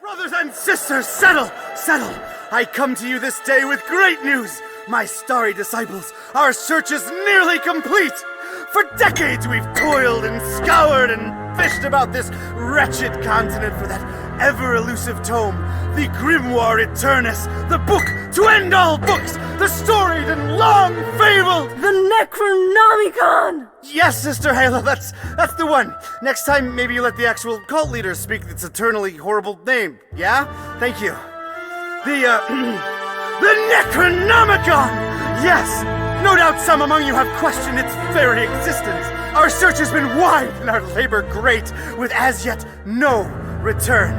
Brothers and sisters, settle! I come to you this day with great news. My starry disciples, our search is nearly complete. For decades we've toiled and scoured and fished about this wretched continent for that ever-elusive tome, the Grimoire Eternus, the book to end all books, the storied and long-fabled... The Necronomicon! Yes, Sister Halo, that's the one. Next time, maybe you let the actual cult leader speak its eternally horrible name, yeah? Thank you. The Necronomicon! Yes! No doubt some among you have questioned its very existence. Our search has been wide and our labor great, with as yet no return.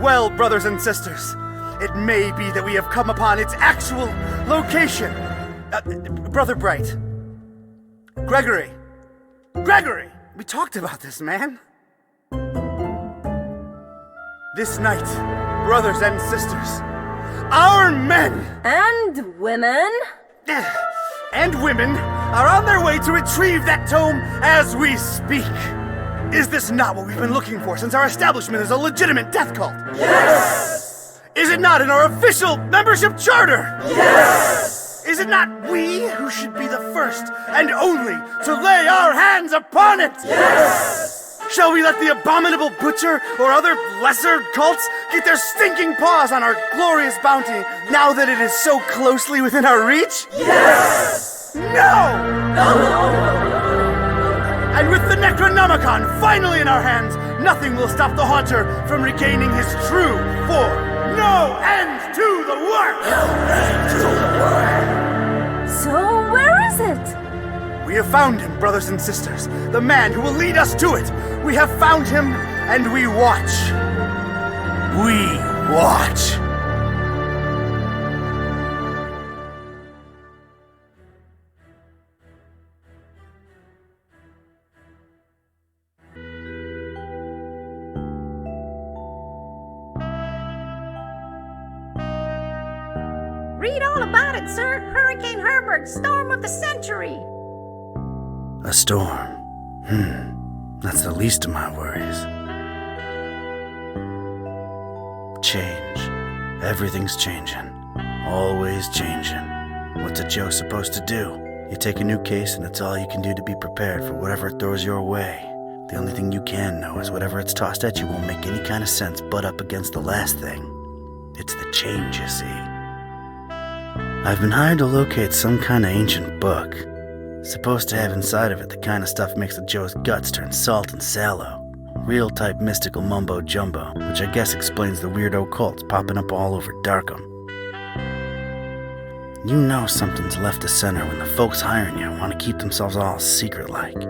Well, brothers and sisters, it may be that we have come upon its actual location. Brother Bright. Gregory, we talked about this, man. This night, brothers and sisters, our men and women are on their way to retrieve that tome as we speak. Is this not what we've been looking for since our establishment is a legitimate death cult? Yes! Is it not in our official membership charter? Yes! Is it not we who should be the first and only to lay our hands upon it? Yes! Shall we let the abominable butcher or other lesser cults get their stinking paws on our glorious bounty now that it is so closely within our reach? Yes! No! And with the Necronomicon finally in our hands, nothing will stop the Haunter from regaining his true form. No end to the work! No end to the work! So where is it? We have found him, brothers and sisters. The man who will lead us to it. We have found him, and we watch. We watch. Read all about it, sir. Hurricane Herbert, storm of the century. A storm. That's the least of my worries. Change. Everything's changing. Always changing. What's a Joe supposed to do? You take a new case and it's all you can do to be prepared for whatever it throws your way. The only thing you can know is whatever it's tossed at you won't make any kind of sense butt up against the last thing. It's the change, you see. I've been hired to locate some kind of ancient book. Supposed to have inside of it the kind of stuff makes the Joe's guts turn salt and sallow. Real type mystical mumbo-jumbo, which I guess explains the weirdo cults popping up all over Darkham. You know something's left to center when the folks hiring you want to keep themselves all secret-like.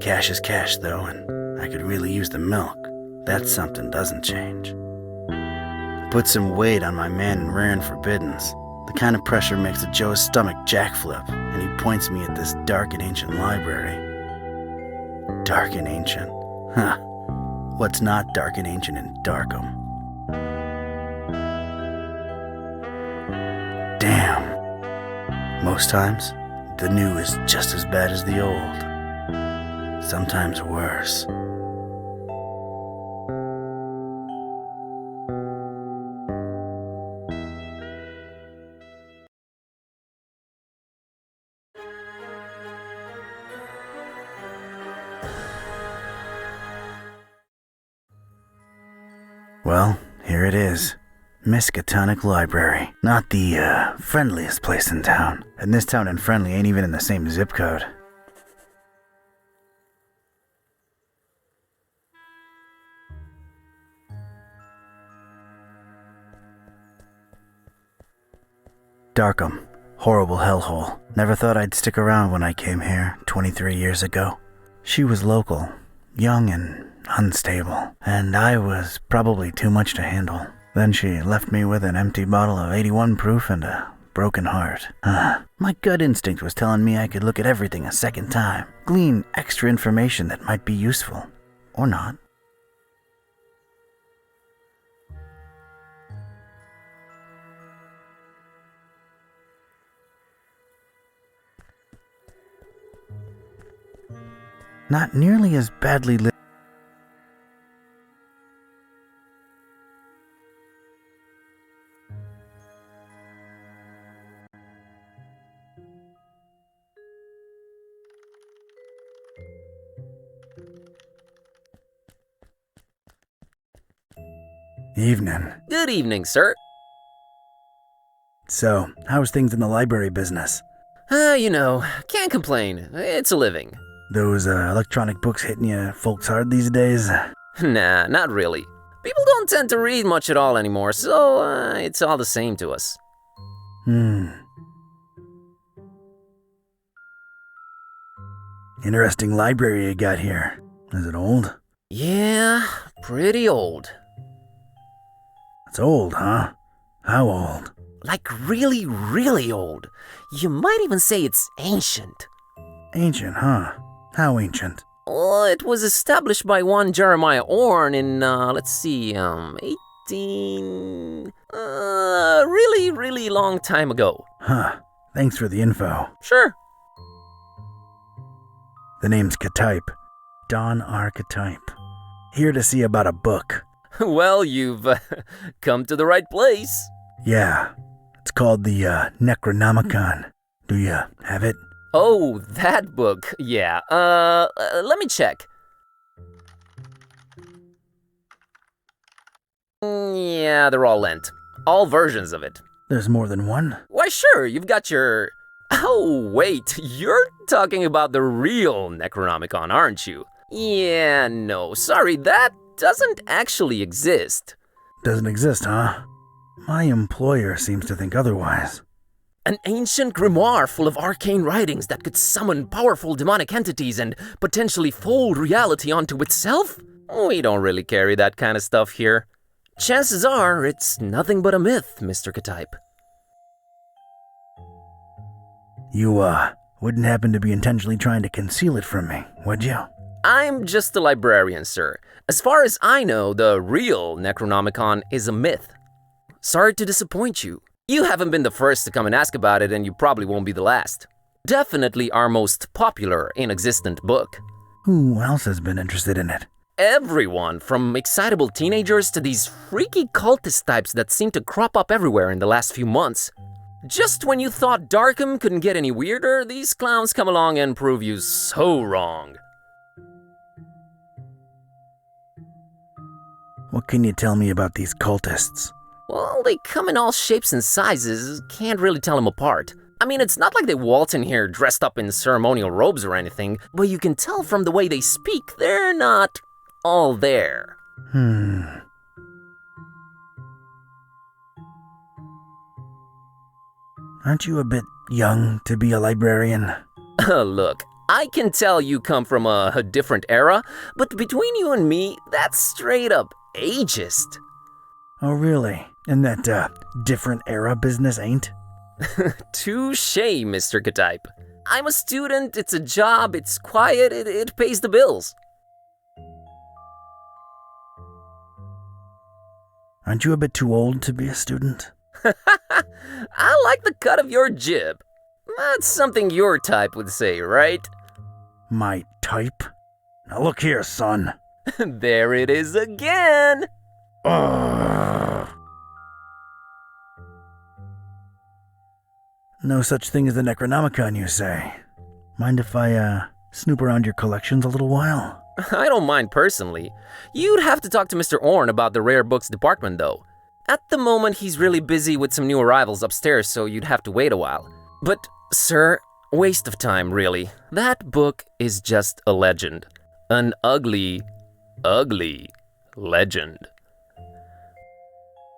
Cash is cash, though, and I could really use the milk. That something doesn't change. Put some weight on my man in Rare and Forbiddens. The kind of pressure makes the Joe's stomach jackflip, and he points me at this dark and ancient library. Dark and ancient? Huh. What's not dark and ancient in Darkham? Damn. Most times, the new is just as bad as the old. Sometimes worse. Well, here it is. Miskatonic Library. Not the, friendliest place in town. And this town and friendly ain't even in the same zip code. Darkham. Horrible hellhole. Never thought I'd stick around when I came here 23 years ago. She was local. Young and unstable, and I was probably too much to handle. Then she left me with an empty bottle of 81 proof and a broken heart. My gut instinct was telling me I could look at everything a second time, glean extra information that might be useful, or not. Not nearly as badly lit. Evening. Good evening, sir. So, how's things in the library business? Can't complain. It's a living. Those electronic books hitting you folks hard these days? Nah, not really. People don't tend to read much at all anymore, so it's all the same to us. Interesting library you got here. Is it old? Yeah, pretty old. It's old, huh? How old? Like really, really old. You might even say it's ancient. Ancient, huh? How ancient? Well, it was established by one Jeremiah Orn in, 18... really, really long time ago. Huh. Thanks for the info. Sure. The name's Ketype. Don R. Ketype. Here to see about a book. Well, you've come to the right place. Yeah. It's called the Necronomicon. Do you have it? Oh, that book. Yeah. Let me check. Yeah, they're all lent. All versions of it. There's more than one? Why, sure, you've got your... Oh, wait, you're talking about the real Necronomicon, aren't you? Yeah, no, sorry, that doesn't actually exist. Doesn't exist, huh? My employer seems to think otherwise. An ancient grimoire full of arcane writings that could summon powerful demonic entities and potentially fold reality onto itself? We don't really carry that kind of stuff here. Chances are, it's nothing but a myth, Mr. Ketype. You, wouldn't happen to be intentionally trying to conceal it from me, would you? I'm just a librarian, sir. As far as I know, the real Necronomicon is a myth. Sorry to disappoint you. You haven't been the first to come and ask about it, and you probably won't be the last. Definitely our most popular in-existent book. Who else has been interested in it? Everyone, from excitable teenagers to these freaky cultist types that seem to crop up everywhere in the last few months. Just when you thought Darkham couldn't get any weirder, these clowns come along and prove you so wrong. What can you tell me about these cultists? Well, they come in all shapes and sizes, can't really tell them apart. I mean, it's not like they waltz in here dressed up in ceremonial robes or anything, but you can tell from the way they speak, they're not all there. Aren't you a bit young to be a librarian? Look, I can tell you come from a different era, but between you and me, that's straight up ageist. Oh, really? And that, different era business ain't? Touché, Mr. Ketype. I'm a student, it's a job, it's quiet, it pays the bills. Aren't you a bit too old to be a student? I like the cut of your jib. That's something your type would say, right? My type? Now look here, son. There it is again! Ugh. No such thing as the Necronomicon, you say? Mind if I, snoop around your collections a little while? I don't mind personally. You'd have to talk to Mr. Orn about the rare books department, though. At the moment, he's really busy with some new arrivals upstairs, so you'd have to wait a while. But, sir, waste of time, really. That book is just a legend. An ugly, ugly legend.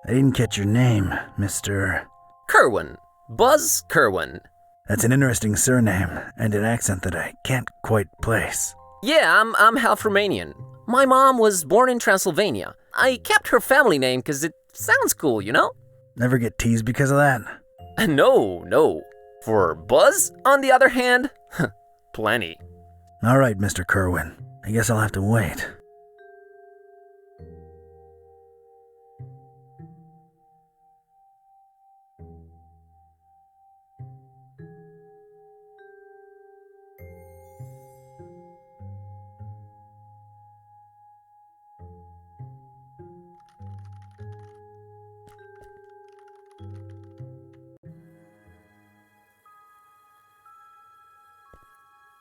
I didn't catch your name, Mr. Kerwin. Buzz Kerwin. That's an interesting surname, and an accent that I can't quite place. Yeah, I'm half Romanian. My mom was born in Transylvania. I kept her family name because it sounds cool, you know? Never get teased because of that? No. For Buzz, on the other hand, plenty. All right, Mr. Kerwin. I guess I'll have to wait.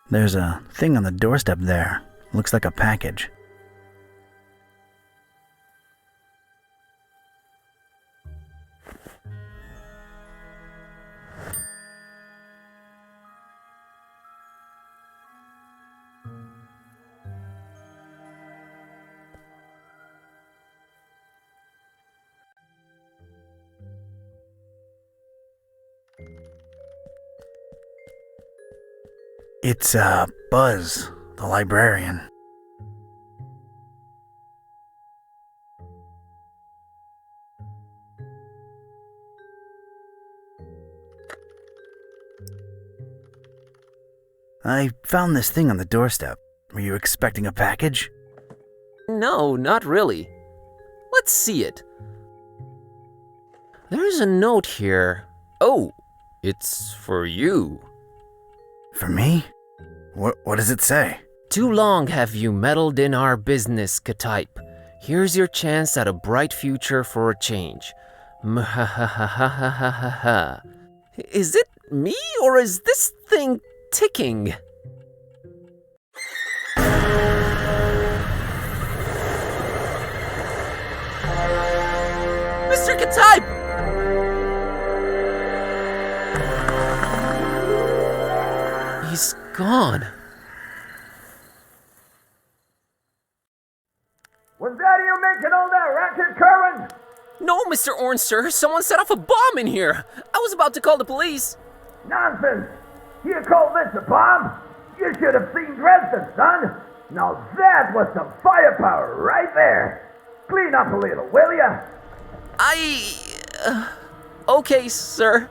There's a thing on the doorstep there. Looks like a package. It's, Buzz, the librarian. I found this thing on the doorstep. Were you expecting a package? No, not really. Let's see it. There's a note here. Oh, it's for you. For me? What does it say? Too long have you meddled in our business, Ketype. Here's your chance at a bright future for a change. Mhahahahahaha. Is it me or is this thing ticking? Mr. Ketype! He's gone. Was that you making all that racket, Kerwin? No, Mr. Orange, sir. Someone set off a bomb in here. I was about to call the police. Nonsense! You call this a bomb? You should have seen Dresden, son! Now that was some firepower right there! Clean up a little, will ya? Okay, sir.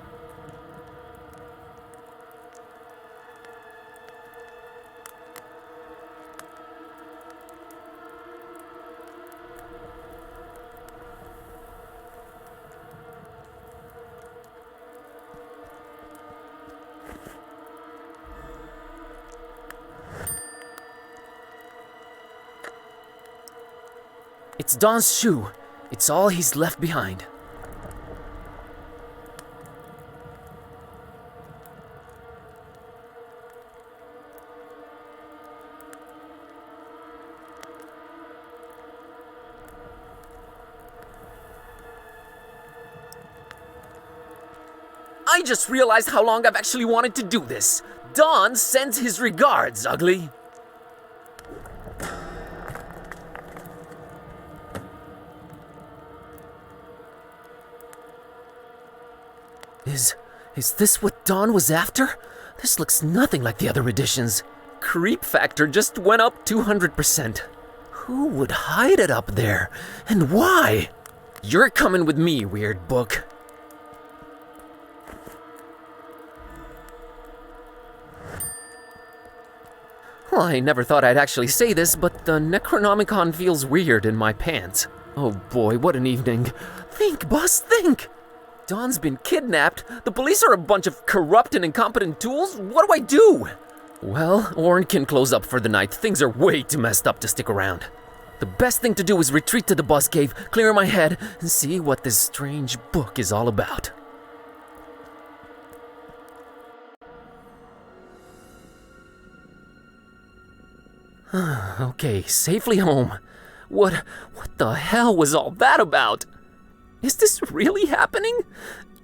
It's Don's shoe. It's all he's left behind. I just realized how long I've actually wanted to do this. Don sends his regards, Ugly. Is this what Don was after? This looks nothing like the other editions. Creep factor just went up 200%. Who would hide it up there? And why? You're coming with me, weird book. Well, I never thought I'd actually say this, but the Necronomicon feels weird in my pants. Oh boy, what an evening. Think, boss, think! Don's been kidnapped. The police are a bunch of corrupt and incompetent tools. What do I do? Well, Orrin can close up for the night. Things are way too messed up to stick around. The best thing to do is retreat to the bus cave, clear my head, and see what this strange book is all about. Okay, safely home. What the hell was all that about? Is this really happening?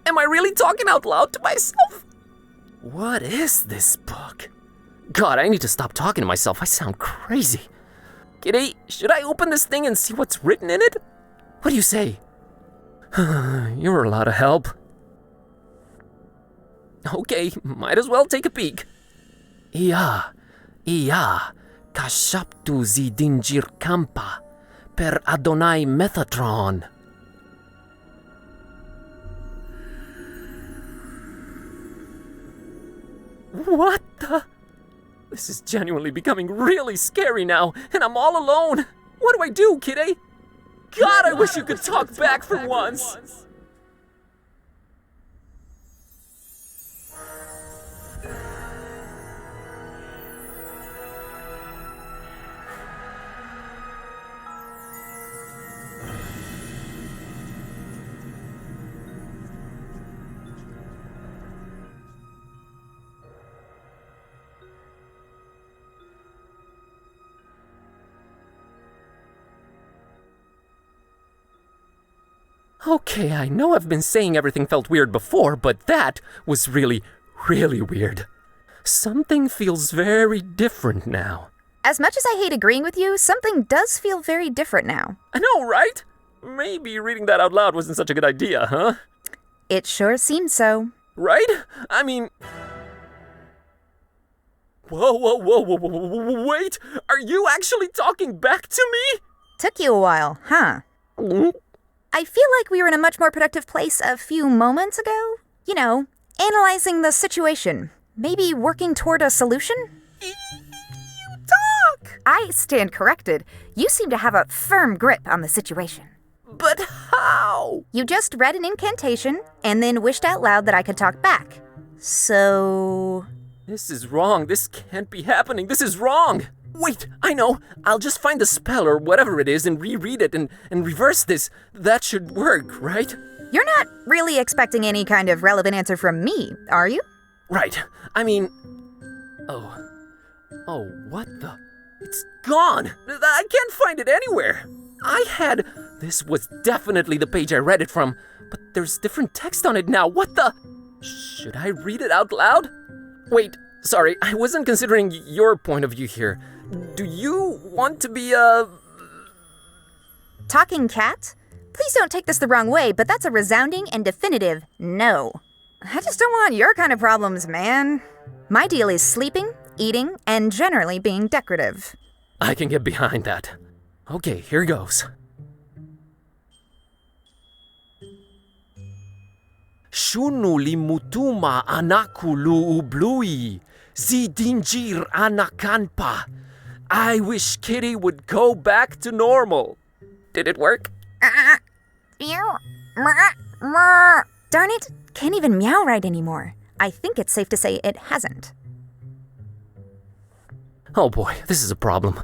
Am I really talking out loud to myself? What is this book? God, I need to stop talking to myself. I sound crazy. Kitty, should I open this thing and see what's written in it? What do you say? You're a lot of help. Okay, might as well take a peek. Ia, kashaptu zidinjir kampa, per Adonai Methatron. What the? This is genuinely becoming really scary now, and I'm all alone. What do I do, Kitty? God, I wish you could talk back for once. Okay, I know I've been saying everything felt weird before, but that was really, really weird. Something feels very different now. As much as I hate agreeing with you, something does feel very different now. I know, right? Maybe reading that out loud wasn't such a good idea, huh? It sure seems so. Right? I mean... Whoa, wait! Are you actually talking back to me? Took you a while, huh? I feel like we were in a much more productive place a few moments ago. You know, analyzing the situation. Maybe working toward a solution? You talk! I stand corrected. You seem to have a firm grip on the situation. But how? You just read an incantation and then wished out loud that I could talk back. So... This is wrong. This can't be happening. This is wrong. Wait, I know. I'll just find the spell or whatever it is and reread it and reverse this. That should work, right? You're not really expecting any kind of relevant answer from me, are you? Right. I mean... Oh, what the... It's gone! I can't find it anywhere! This was definitely the page I read it from, but there's different text on it now. What the... Should I read it out loud? Wait, sorry, I wasn't considering your point of view here. Do you want to be a... Talking cat? Please don't take this the wrong way, but that's a resounding and definitive no. I just don't want your kind of problems, man. My deal is sleeping, eating, and generally being decorative. I can get behind that. Okay, here goes. Shunu limutuma anakulu ublui, zidinjir anakanpa. I wish Kitty would go back to normal. Did it work? Darn it, can't even meow right anymore. I think it's safe to say it hasn't. Oh boy, this is a problem.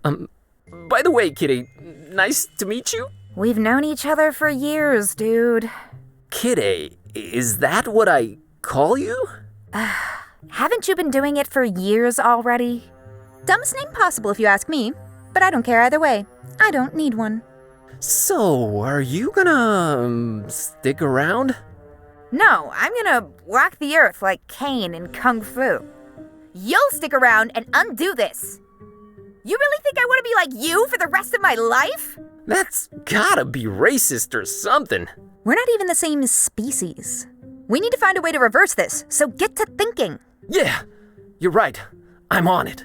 By the way, Kitty, nice to meet you. We've known each other for years, dude. Kitty, is that what I call you? Haven't you been doing it for years already? Dumbest name possible if you ask me, but I don't care either way. I don't need one. So, are you gonna stick around? No, I'm gonna walk the earth like Caine in Kung Fu. You'll stick around and undo this. You really think I want to be like you for the rest of my life? That's gotta be racist or something. We're not even the same species. We need to find a way to reverse this, so get to thinking. Yeah, you're right. I'm on it.